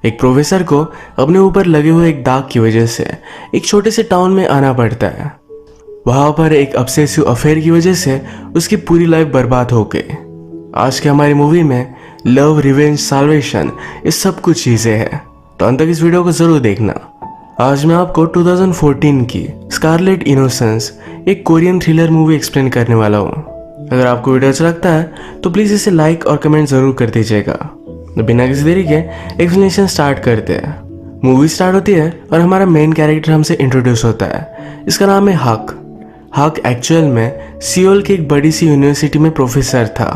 एक प्रोफेसर को अपने ऊपर लगे हुए एक दाग की वजह से एक छोटे से टाउन में आना पड़ता है। वहां पर एक ऑब्सेसिव अफेयर की वजह से उसकी पूरी लाइफ बर्बाद हो गई। आज की हमारी मूवी में लव, रिवेंज, साल्वेशन, ये सब कुछ चीजें हैं, तो अंत तक इस वीडियो को जरूर देखना। आज मैं आपको 2014 की स्कारलेट इनोसेंस, एक कोरियन थ्रिलर मूवी एक्सप्लेन करने वाला हूँ। अगर आपको वीडियो अच्छा लगता है तो प्लीज इसे लाइक और कमेंट जरूर कर दीजिएगा। तो बिना किसी देरी के एक्सप्लेनेशन स्टार्ट करते हैं। मूवी स्टार्ट होती है और हमारा मेन कैरेक्टर हमसे इंट्रोड्यूस होता है। इसका नाम है हक। हक एक्चुअल में सियोल की एक बड़ी सी यूनिवर्सिटी में प्रोफेसर था।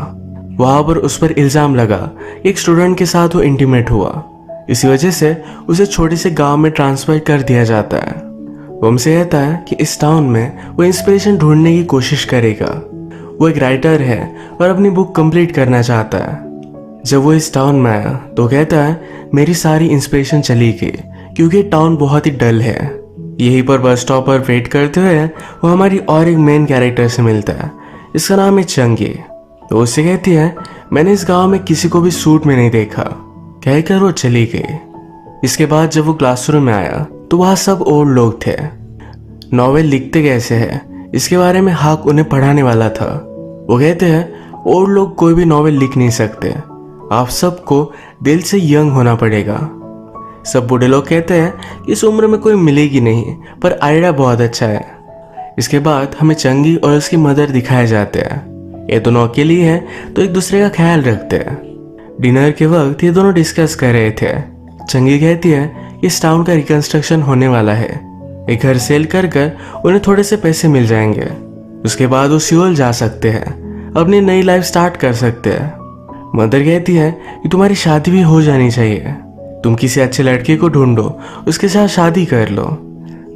वहां पर उस पर इल्जाम लगा एक स्टूडेंट के साथ वो इंटीमेट हुआ। इसी वजह से उसे छोटे से गांव में ट्रांसफर कर दिया जाता है। वो हमसे कहता है कि इस टाउन में वो इंस्पिरेशन ढूंढने की कोशिश करेगा। वो एक राइटर है और अपनी बुक कंप्लीट करना चाहता है। जब वो इस टाउन में आया तो कहता है मेरी सारी इंस्पिरेशन चली गई क्योंकि टाउन बहुत ही डल है। यहीं पर बस स्टॉप पर वेट करते हुए वो हमारी और एक मेन कैरेक्टर से मिलता है। इसका नाम है चंगी। तो उससे कहती है मैंने इस गांव में किसी को भी सूट में नहीं देखा, कहकर वो चली गई। इसके बाद जब वो क्लासरूम में आया तो वहाँ सब ओल्ड लोग थे। नॉवेल लिखते कैसे हैं इसके बारे में हक उन्हें पढ़ाने वाला था। वो कहते हैं ओल्ड लोग कोई भी नॉवेल लिख नहीं सकते, आप सबको दिल से यंग होना पड़ेगा। सब बूढ़े लोग कहते हैं इस उम्र में कोई मिलेगी नहीं, पर आइडिया बहुत अच्छा है। इसके बाद हमें चंगी और उसकी मदर दिखाए जाते हैं। ये दोनों अकेली हैं तो एक दूसरे का ख्याल रखते हैं। डिनर के वक्त ये दोनों डिस्कस कर रहे थे। चंगी कहती है इस टाउन का रिकंस्ट्रक्शन होने वाला है, एक घर सेल कर उन्हें थोड़े से पैसे मिल जाएंगे। उसके बाद वो सियोल जा सकते हैं, अपनी नई लाइफ स्टार्ट कर सकते हैं। मदर कहती है कि तुम्हारी शादी भी हो जानी चाहिए, तुम किसी अच्छे लड़के को ढूंढो, उसके साथ शादी कर लो।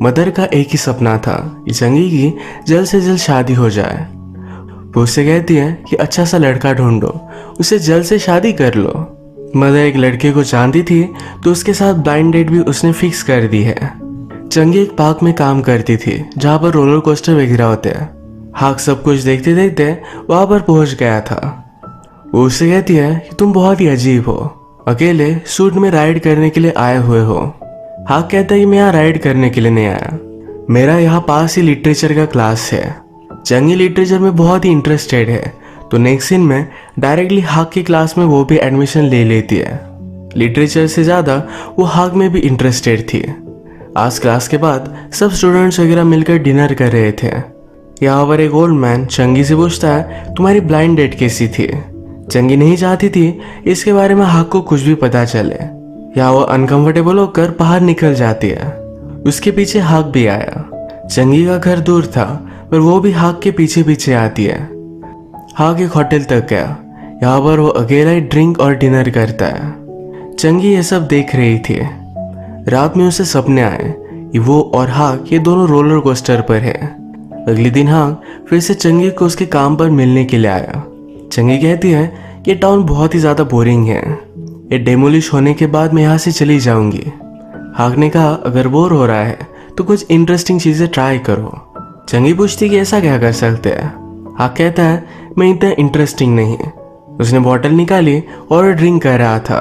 मदर का एक ही सपना था कि चंगी की जल्द से जल्द शादी हो जाए। वो उससे कहती है कि अच्छा सा लड़का ढूंढो, उसे जल्द से शादी कर लो। मदर एक लड़के को जानती थी तो उसके साथ ब्लाइंड डेट भी उसने फिक्स कर दी है। चंगी एक पार्क में काम करती थी जहाँ पर रोलर कोस्टर वगैरह होते हैं। हाक सब कुछ देखते देखते वहां पर पहुंच गया था। वो उससे कहती है कि तुम बहुत ही अजीब हो, अकेले सूट में राइड करने के लिए आए हुए हो। हाक कहता है कि मैं यहाँ राइड करने के लिए नहीं आया, मेरा यहाँ पास ही लिटरेचर का क्लास है। चंगी लिटरेचर में बहुत ही इंटरेस्टेड है तो नेक्स्ट सीन में डायरेक्टली हाक की क्लास में वो भी एडमिशन ले लेती है। लिटरेचर से ज़्यादा वो हाक में भी इंटरेस्टेड थी। आज क्लास के बाद सब स्टूडेंट्स वगैरह मिलकर डिनर कर रहे थे। यहाँ पर एक ओल्ड मैन चंगी से पूछता है तुम्हारी ब्लाइंड डेट कैसी थी। चंगी नहीं चाहती थी इसके बारे में हाक को कुछ भी पता चले। यहाँ वो अनकंफर्टेबल होकर बाहर निकल जाती है। उसके पीछे हाक भी आया। चंगी का घर दूर था पर वो भी हाक के पीछे पीछे आती है। हाक एक होटल तक गया। यहाँ पर वो अकेला ही ड्रिंक और डिनर करता है। चंगी ये सब देख रही थी। रात में उसे सपने आए कि वो और हाक ये दोनों रोलर कोस्टर पर है। अगले दिन हाक फिर से चंगी को उसके काम पर मिलने के लिए आया। चंगी कहती है ये टाउन बहुत ही ज्यादा बोरिंग है, ये डेमोलिश होने के बाद मैं यहाँ से चली जाऊंगी। हाक ने कहा अगर बोर हो रहा है तो कुछ इंटरेस्टिंग चीजें ट्राई करो। चंगी पूछती कि ऐसा क्या कर सकते हैं। हाक कहता है मैं इतना इंटरेस्टिंग नहीं। उसने बॉटल निकाली और ड्रिंक कर रहा था।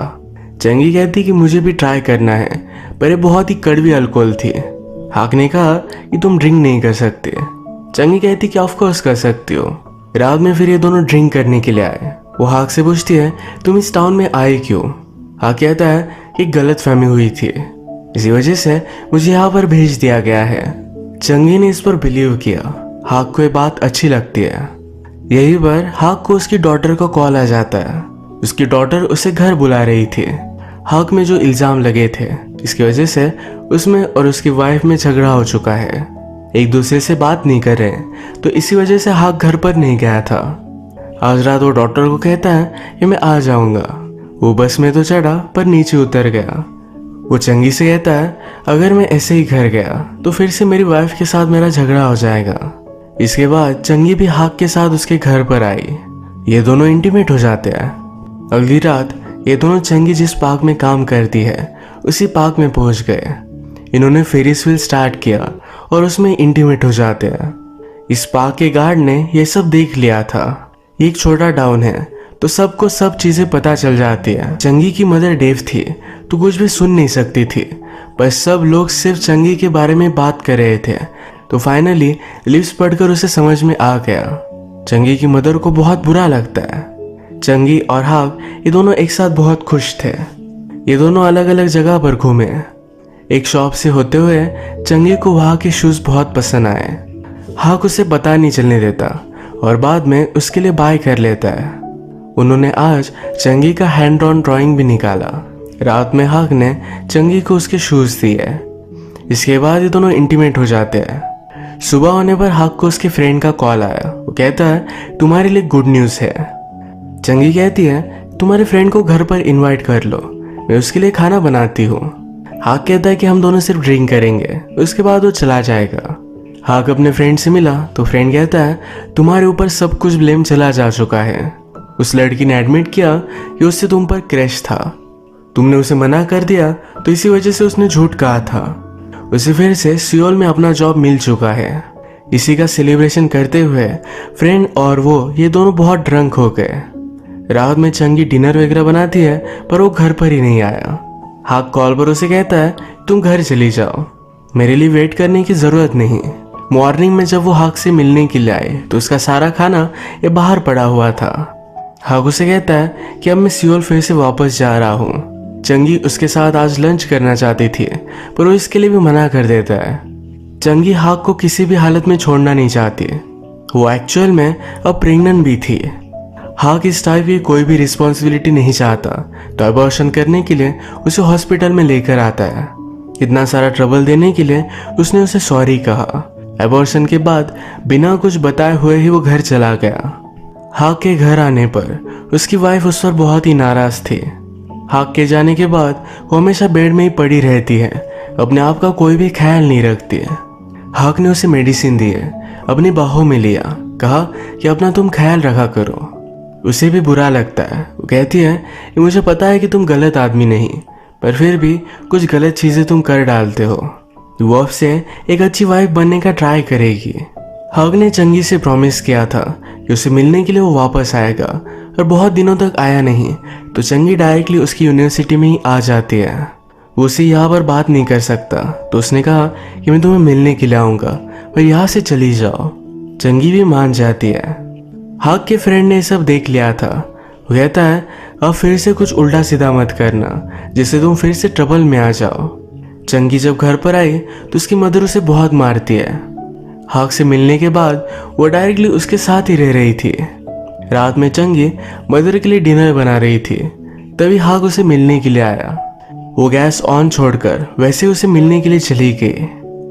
चंगी कहती कि मुझे भी ट्राई करना है, पर ये बहुत ही कड़वी अल्कोहल थी। हाक ने कहा कि तुम ड्रिंक नहीं कर सकते। चंगी कहती कि ऑफ कोर्स कर सकती हो। रात में फिर ये दोनों ड्रिंक करने के लिए आए। वो हाक से पूछती है तुम इस टाउन में आए क्यों। हाक कहता है कि गलत फहमी हुई थी, इसी वजह से मुझे यहाँ पर भेज दिया गया है। चंगी ने इस पर बिलीव किया। हाक को ये बात अच्छी लगती है। यहीं पर हाक को उसकी डॉटर को कॉल आ जाता है। उसकी डॉटर उसे घर बुला रही थी। हाक में जो इल्जाम लगे थे इसकी वजह से उसमें और उसकी वाइफ में झगड़ा हो चुका है। एक दूसरे से बात नहीं कर रहे, तो इसी वजह से हाक घर पर नहीं गया था। आज रात वो डॉक्टर को कहता है कि मैं आ जाऊंगा। वो बस में तो चढ़ा पर नीचे उतर गया। वो चंगी से कहता है अगर मैं ऐसे ही घर गया तो फिर से मेरी वाइफ के साथ मेरा झगड़ा हो जाएगा। इसके बाद चंगी भी हाक के साथ उसके घर पर आई। ये दोनों इंटीमेट हो जाते हैं। अगली रात ये दोनों चंगी जिस पार्क में काम करती है उसी पार्क में पहुंच गए। इन्होंने फेरिस व्हील स्टार्ट किया और उसमें इंटीमेट हो जाते हैं। इस पार्क के गार्ड ने यह सब देख लिया था। ये एक छोटा टाउन है तो सबको सब चीजें पता चल जाती है। चंगी की मदर डेव थी तो कुछ भी सुन नहीं सकती थी, पर सब लोग सिर्फ चंगी के बारे में बात कर रहे थे। तो फाइनली लिप्स पढ़कर उसे समझ में आ गया। चंगी की मदर को बहुत बुरा लगता है। चंगी और हाक ये दोनों एक साथ बहुत खुश थे। ये दोनों अलग अलग जगह पर घूमे। एक शॉप से होते हुए चंगी को वहाँ के शूज बहुत पसंद आए। हाक उसे पता नहीं चलने देता और बाद में उसके लिए बाय कर लेता है। उन्होंने आज चंगी का हैंड ड्रॉन ड्राइंग भी निकाला। रात में हाक ने चंगी को उसके शूज दिए। इसके बाद ये दोनों इंटीमेट हो जाते हैं। सुबह होने पर हाक को उसके फ्रेंड का कॉल आया। वो कहता है तुम्हारे लिए गुड न्यूज़ है। चंगी कहती है तुम्हारे फ्रेंड को घर पर इनवाइट कर लो, मैं उसके लिए खाना बनाती हूँ। हाक कहता है कि हम दोनों सिर्फ ड्रिंक करेंगे, उसके बाद वो चला जाएगा। हाक अपने फ्रेंड से मिला तो फ्रेंड कहता है तुम्हारे ऊपर सब कुछ ब्लेम चला जा चुका है। उस लड़की ने एडमिट किया कि उससे तुम पर क्रश था, तुमने उसे मना कर दिया तो इसी वजह से उसने झूठ कहा था। उसे फिर से सियोल में अपना जॉब मिल चुका है। इसी का सेलिब्रेशन करते हुए फ्रेंड और वो ये दोनों बहुत ड्रंक हो गए। रात में चंगी डिनर वगैरह बनाती है पर वो घर पर ही नहीं आया। हाक कॉल पर उसे कहता है तुम घर चली जाओ, मेरे लिए वेट करने की जरूरत नहीं। मॉर्निंग में जब वो हाक से मिलने के लिए आए तो उसका सारा खाना ये बाहर पड़ा हुआ था। हाक उसे कहता है कि अब मैं सियोल फिर से वापस जा रहा हूँ। चंगी उसके साथ आज लंच करना चाहती थी पर वो इसके लिए भी मना कर देता है। चंगी हाक को किसी भी हालत में छोड़ना नहीं चाहती। वो एक्चुअल में अब प्रेग्नेंट भी थी। हाक इस टाइप की कोई भी रिस्पॉन्सिबिलिटी नहीं चाहता तो अबॉर्शन करने के लिए उसे हॉस्पिटल में लेकर आता है। इतना सारा ट्रबल देने के लिए उसने उसे सॉरी कहा। अबॉर्शन के बाद बिना कुछ बताए हुए ही वो घर चला गया। हाक के घर आने पर उसकी वाइफ उस पर बहुत ही नाराज थी। हाक के जाने के बाद वो हमेशा बेड में ही पड़ी रहती है, अपने आप का कोई भी ख्याल नहीं रखती है। हाक ने उसे मेडिसिन दी है, अपनी बाहों में लिया, कहा कि अपना तुम ख्याल रखा करो। उसे भी बुरा लगता है। वो कहती है कि मुझे पता है कि तुम गलत आदमी नहीं, पर फिर भी कुछ गलत चीजें तुम कर डालते हो। वो अब से एक अच्छी वाइफ बनने का ट्राई करेगी। हाक ने चंगी से प्रॉमिस किया था कि उसे मिलने के लिए वो वापस आएगा और बहुत दिनों तक आया नहीं तो चंगी डायरेक्टली उसकी यूनिवर्सिटी में ही आ जाती है। वो उसे यहाँ पर बात नहीं कर सकता तो उसने कहा कि मैं तुम्हें मिलने के लिए आऊँगा, पर यहाँ से चली जाओ। चंगी भी मान जाती है। हाक के फ्रेंड ने ये सब देख लिया था। वो कहता है अब फिर से कुछ उल्टा सीधा मत करना जिससे तुम फिर से ट्रबल में आ जाओ। चंगी जब घर पर आई तो उसकी मदर उसे बहुत मारती है। हाक से मिलने के बाद वो डायरेक्टली उसके साथ ही रह रही थी। रात में चंगी मदर के लिए डिनर बना रही थी, तभी हाक उसे मिलने के लिए आया। वो गैस ऑन छोड़कर वैसे उसे मिलने के लिए चली गई।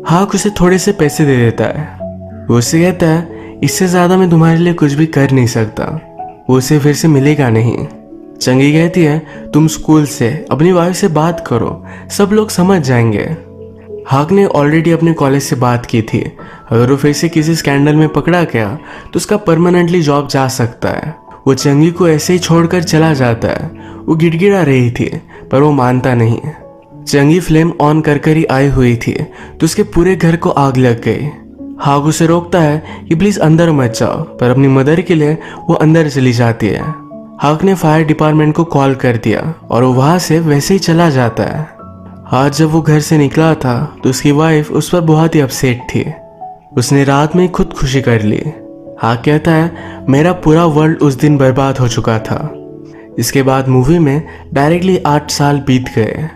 हाक उसे थोड़े से पैसे दे देता है। वो उससे कहता है इससे ज्यादा मैं तुम्हारे लिए कुछ भी कर नहीं सकता। वो उसे फिर से मिलेगा नहीं। चंगी कहती है तुम स्कूल से अपनी वाइफ से बात करो, सब लोग समझ जाएंगे। हाक ने ऑलरेडी अपने कॉलेज से बात की थी, अगर वो फिर से किसी स्कैंडल में पकड़ा गया तो उसका परमानेंटली जॉब जा सकता है। वो चंगी को ऐसे ही छोड़कर चला जाता है। वो गिड़गिड़ा रही थी पर वो मानता नहीं। चंगी फ्लेम ऑन कर ही आई हुई थी तो उसके पूरे घर को आग लग गई। हाक उसे रोकता है कि प्लीज अंदर मत जाओ, पर अपनी मदर के लिए वो अंदर चली जाती है। हाक ने फायर डिपार्टमेंट को कॉल कर दिया और वो वहां से वैसे ही चला जाता है। आज जब वो घर से निकला था तो उसकी वाइफ उस पर बहुत ही अपसेट थी। उसने रात में खुद खुशी कर ली। हाक कहता है मेरा पूरा वर्ल्ड उस दिन बर्बाद हो चुका था। इसके बाद मूवी में डायरेक्टली 8 साल बीत गए।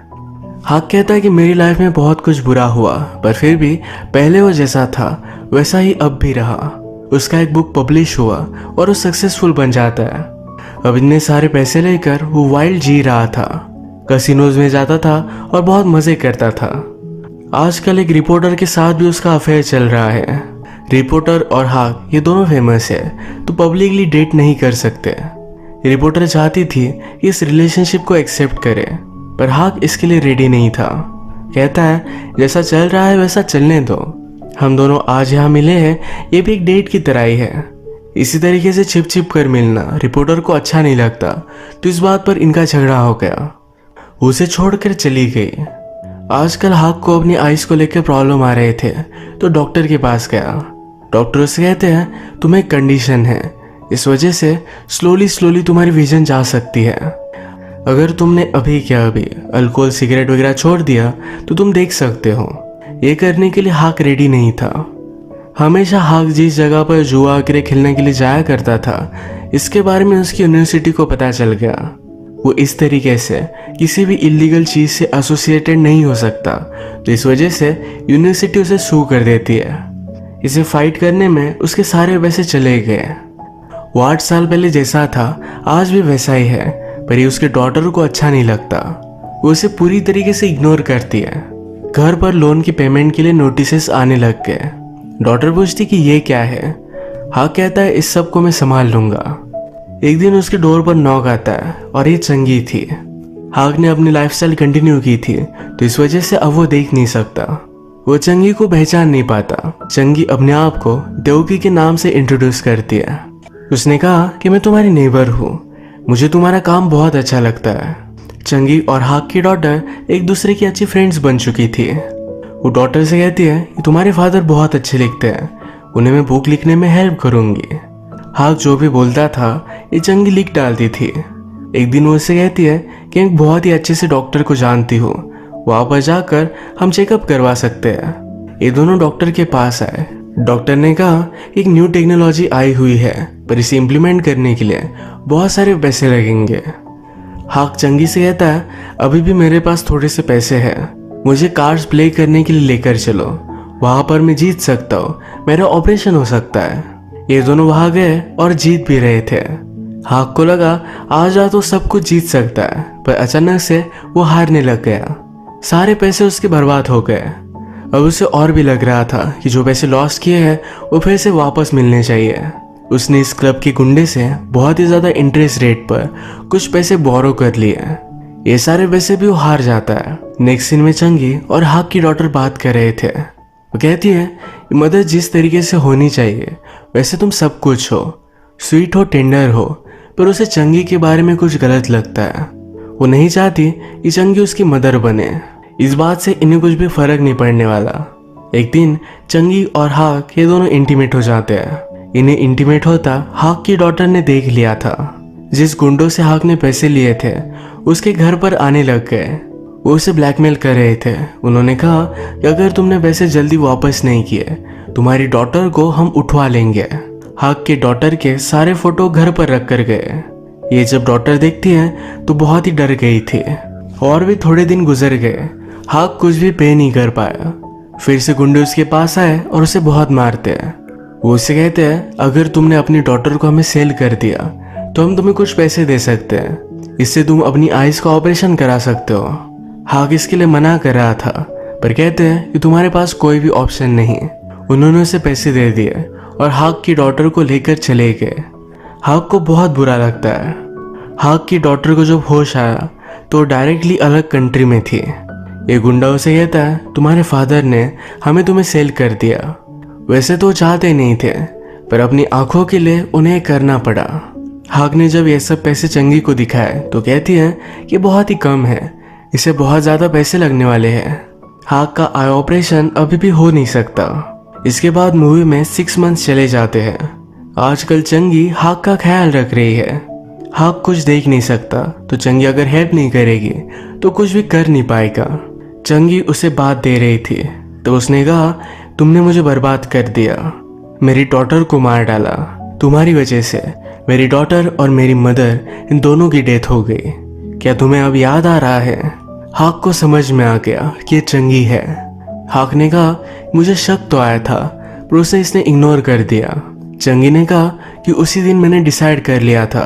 हाक कहता है कि मेरी लाइफ में बहुत कुछ बुरा हुआ, पर फिर भी पहले वो जैसा था वैसा ही अब भी रहा। उसका एक बुक पब्लिश हुआ और वो सक्सेसफुल बन जाता है। अब इतने सारे पैसे लेकर वो वाइल्ड जी रहा था, कसिनोज में जाता था और बहुत मजे करता था। आजकल एक रिपोर्टर के साथ भी उसका अफेयर चल रहा है। रिपोर्टर और हाक ये दोनों फेमस है तो पब्लिकली डेट नहीं कर सकते। रिपोर्टर चाहती थी कि इस रिलेशनशिप को एक्सेप्ट करे, पर हाक इसके लिए रेडी नहीं था। कहता है जैसा चल रहा है वैसा चलने दो, हम दोनों आज यहाँ मिले हैं, ये भी एक डेट की तरह ही है। इसी तरीके से छिप छिप कर मिलना रिपोर्टर को अच्छा नहीं लगता तो इस बात पर इनका झगड़ा हो गया। उसे छोड़कर चली गई। आजकल हाक को अपनी आइज को लेकर प्रॉब्लम आ रहे थे तो डॉक्टर के पास गया। डॉक्टर उससे कहते हैं तुम्हें कंडीशन है, इस वजह से स्लोली स्लोली तुम्हारी विजन जा सकती है। अगर तुमने अभी क्या अभी अल्कोहल सिगरेट वगैरह छोड़ दिया तो तुम देख सकते हो। ये करने के लिए हाक रेडी नहीं था। हमेशा हाक जिस जगह पर जुआ क्रिकेट खेलने के लिए जाया करता था, इसके बारे में उसकी यूनिवर्सिटी को पता चल गया। वो इस तरीके से किसी भी इलीगल चीज से एसोसिएटेड नहीं हो सकता, तो इस वजह से यूनिवर्सिटी उसे सू कर देती है। इसे फाइट करने में उसके सारे पैसे चले गए। वो 8 साल पहले जैसा था आज भी वैसा ही है, पर ये उसके डॉटर को अच्छा नहीं लगता। वो उसे पूरी तरीके से इग्नोर करती है। घर पर लोन की पेमेंट के लिए नोटिसेस आने लग गए। डॉटर पूछती कि ये क्या है। हाक कहता है इस सब को मैं संभाल लूंगा। एक दिन उसके डोर पर नॉक आता है और ये चंगी थी। हाक ने अपनी लाइफस्टाइल कंटिन्यू की थी, तो इस वजह से अब वो देख नहीं सकता। वो चंगी को पहचान नहीं पाता। चंगी अपने आप को देवकी के नाम से इंट्रोड्यूस करती है। उसने कहा कि मैं तुम्हारी नेबर हूँ, मुझे तुम्हारा काम बहुत अच्छा लगता है। चंगी और हाक की डॉटर एक दूसरे की अच्छी फ्रेंड्स बन चुकी थी। वो डॉटर से कहती है कि तुम्हारे फादर बहुत अच्छे लिखते हैं, उन्हें मैं बुक लिखने में हेल्प करूंगी। हाक जो भी बोलता था ये चंगी लिख डालती थी। एक दिन वो उससे कहती है कि एक बहुत ही अच्छे से डॉक्टर को जानती हूँ, वहां पर जाकर हम चेकअप करवा सकते हैं। ये दोनों डॉक्टर के पास आए। डॉक्टर ने कहा एक न्यू टेक्नोलॉजी आई हुई है, पर इसे इम्प्लीमेंट करने के लिए बहुत सारे पैसे लगेंगे। हाक चंगी से कहता है अभी भी मेरे पास थोड़े से पैसे हैं, मुझे कार्ड्स प्ले करने के लिए लेकर चलो, वहां पर मैं जीत सकता हूँ, मेरा ऑपरेशन हो सकता है। ये दोनों वहां गए और जीत भी रहे थे। हाक को लगा आज तो सब कुछ जीत सकता है, पर अचानक से वो हारने लग गया। सारे पैसे उसके बर्बाद हो गए। अब उसे और भी लग रहा था कि जो पैसे लॉस किए हैं वो फिर से वापस मिलने चाहिए। उसने इस क्लब के गुंडे से बहुत ही ज्यादा इंटरेस्ट रेट पर कुछ पैसे बोरो कर लिए। ये सारे पैसे भी वो हार जाता है। नेक्स्ट सीन में चंगी और हाक की डॉटर बात कर रहे थे। वो कहती है मदर जिस तरीके से होनी चाहिए वैसे तुम सब कुछ हो, स्वीट हो, टेंडर हो, पर उसे चंगी के बारे में कुछ गलत लगता है। वो नहीं चाहती कि चंगी उसकी मदर बने। इस बात से इन्हें कुछ भी फर्क नहीं पड़ने वाला। एक दिन चंगी और हाक ये दोनों इंटीमेट हो जाते हैं। इन्हें इंटीमेट होता हाक की डॉटर ने देख लिया था। जिस गुंडों से हाक ने पैसे लिए थे उसके घर पर आने लग गए। वो उसे ब्लैकमेल कर रहे थे। उन्होंने कहा कि अगर तुमने पैसे जल्दी वापस नहीं किए तुम्हारी डॉटर को हम उठवा लेंगे। हाक के डॉटर के सारे फोटो घर पर रख कर गए। ये जब डॉटर देखती है तो बहुत ही डर गई थी। और भी थोड़े दिन गुजर गए। हाक कुछ भी पे नहीं कर पाया। फिर से गुंडे उसके पास आए और उसे बहुत मारते हैं। वो उसे कहते हैं अगर तुमने अपनी डॉटर को हमें सेल कर दिया तो हम तुम्हें कुछ पैसे दे सकते हैं, इससे तुम अपनी आइज का ऑपरेशन करा सकते हो। हाक इसके लिए मना कर रहा था, पर कहते हैं कि तुम्हारे पास कोई भी ऑप्शन नहीं। उन्होंने उसे पैसे दे दिए और हाक की डॉटर को लेकर चले गए। हाक को बहुत बुरा लगता है। हाक की डॉटर को जब होश आया तो डायरेक्टली अलग कंट्री में थी। ये गुंडा उसे कहता है तुम्हारे फादर ने हमें तुम्हें सेल कर दिया। वैसे तो चाहते नहीं थे, पर अपनी आंखों के लिए उन्हें करना पड़ा। हाक ने जब ये सब पैसे चंगी को दिखाए तो कहती है कि बहुत ही कम है, इसे बहुत ज्यादा पैसे लगने वाले हैं। हाक का आई ऑपरेशन अभी भी हो नहीं सकता। इसके बाद मूवी में 6 मंथ्स चले जाते हैं। आजकल चंगी हाक का ख्याल रख रही है। हाक कुछ देख नहीं सकता, तो चंगी अगर हेल्प नहीं करेगी तो कुछ भी कर नहीं पाएगा। चंगी उसे बात दे रही थी तो उसने कहा तुमने मुझे बर्बाद कर दिया, मेरी डॉटर को मार डाला। तुम्हारी वजह से मेरी डॉटर और मेरी मदर इन दोनों की डेथ हो गई। क्या तुम्हें अब याद आ रहा है? हाक को समझ में आ गया कि ये चंगी है। हाक ने कहा मुझे शक तो आया था, पर उसे इसने इग्नोर कर दिया। चंगी ने कहा कि उसी दिन मैंने डिसाइड कर लिया था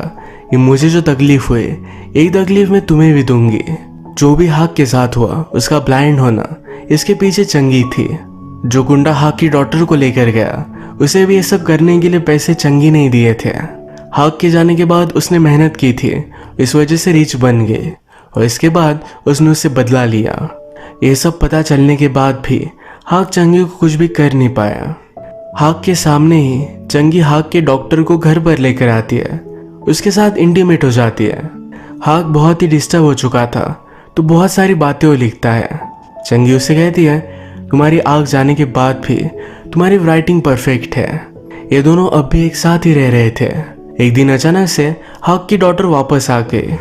कि मुझे जो तकलीफ हुई एक तकलीफ मैं तुम्हें भी दूंगी। जो भी हाक के साथ हुआ उसका ब्लाइंड होना इसके पीछे चंगी थी। जो गुंडा हाक की डॉटर को लेकर गया उसे भी ये सब करने के लिए पैसे चंगी नहीं दिए थे। हाक के जाने के बाद उसने मेहनत की थी, इस वजह से रिच बन गई और इसके बाद उसने उससे बदला लिया। ये सब पता चलने के बाद भी हाक चंगी को कुछ भी कर नहीं पाया। हाक के सामने ही चंगी हाक के डॉक्टर को घर पर लेकर आती है, उसके साथ इंटीमेट हो जाती है। हाक बहुत ही डिस्टर्ब हो चुका था तो बहुत सारी बातें वो लिखता है। चंगी उससे कहती है तुम्हारी आग जाने के बाद भी तुम्हारी राइटिंग परफेक्ट है। ये दोनों अब भी एक साथ ही रह रहे थे। एक दिन अचानक से हक की डॉटर वापस आ गई।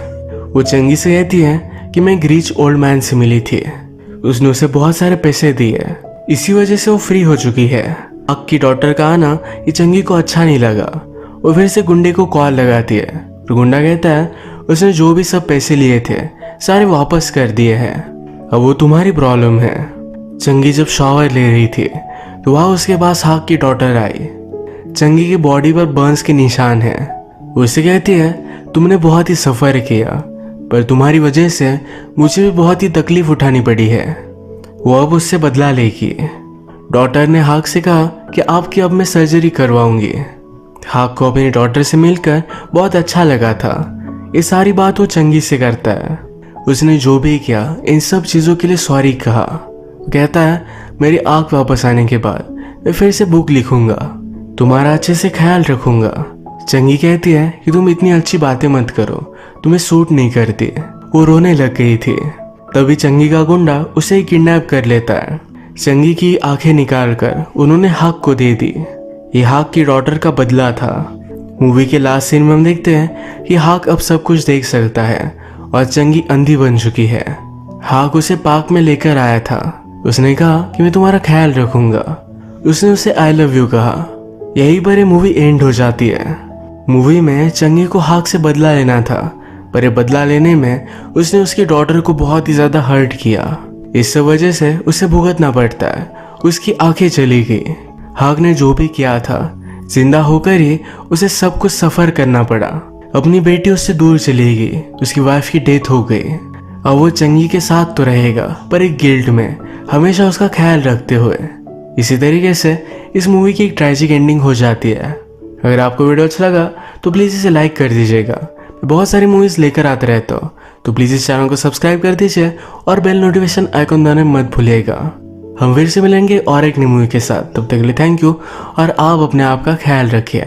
वो चंगी से कहती है कि मैं एक रिच ओल्ड मैन से मिली थी, उसने उसे बहुत सारे पैसे दिए, इसी वजह से वो फ्री हो चुकी है। हक की डॉटर का आना ये चंगी को अच्छा नहीं लगा। वो फिर से गुंडे को कॉल लगाती है। तो गुंडा कहता है उसने जो भी सब पैसे लिए थे सारे वापस कर दिए हैं, अब वो तुम्हारी प्रॉब्लम है। चंगी जब शॉवर ले रही थी तो वहाँ उसके पास हक की डॉटर आई। चंगी की बॉडी पर बर्न्स के निशान हैं। वो उसे कहती है तुमने बहुत ही सफ़र किया, पर तुम्हारी वजह से मुझे भी बहुत ही तकलीफ उठानी पड़ी है। वो अब उससे बदला लेगी। डॉटर ने हाक से कहा कि आपकी अब मैं सर्जरी करवाऊंगी। हाक को अपनी डॉटर से मिलकर बहुत अच्छा लगा था। ये सारी बात वो चंगी से करता है। उसने जो भी किया इन सब चीज़ों के लिए सॉरी कहा। कहता है मेरी आँख वापस आने के बाद मैं फिर से बुक लिखूंगा, तुम्हारा अच्छे से ख्याल रखूंगा। चंगी कहती है कि तुम इतनी अच्छी बातें मत करो, तुम्हें सूट नहीं करती। वो रोने लग गई थी। तभी चंगी का गुंडा उसे किडनैप कर लेता है। चंगी की आंखें निकाल कर उन्होंने हाक को दे दी। ये हाक की डॉटर का बदला था। मूवी के लास्ट सीन में हम देखते हैं कि हाक अब सब कुछ देख सकता है और चंगी अंधी बन चुकी है। हाक उसे पार्क में लेकर आया था। उसने कहा कि मैं तुम्हारा ख्याल रखूंगा। उसने उसे आई लव यू कहा। यही पर ये मूवी एंड हो जाती है। मूवी में चंगी को हाक से बदला लेना था, पर ये बदला लेने में उसने उसकी डॉटर को बहुत ही ज्यादा हर्ट किया। इस सब वजह से उसे भुगतना पड़ता है। उसकी आंखें चली गई। हाक ने जो भी किया था जिंदा होकर ही उसे सब कुछ सफर करना पड़ा। अपनी बेटी उससे दूर चली गई, उसकी वाइफ की डेथ हो गई। अब वो चंगी के साथ तो रहेगा पर एक गिल्ट में, हमेशा उसका ख्याल रखते हुए। इसी तरीके से इस मूवी की एक ट्रेजिक एंडिंग हो जाती है। अगर आपको वीडियो अच्छा लगा तो प्लीज़ इसे लाइक कर दीजिएगा। मैं बहुत सारी मूवीज़ लेकर आते रहता हूँ, तो प्लीज़ इस चैनल को सब्सक्राइब कर दीजिए और बेल नोटिफिकेशन आइकन दबाना मत भूलिएगा। हम फिर से मिलेंगे और एक नई मूवी के साथ। तब तक के लिए थैंक यू और आप अपने आप का ख्याल रखिए।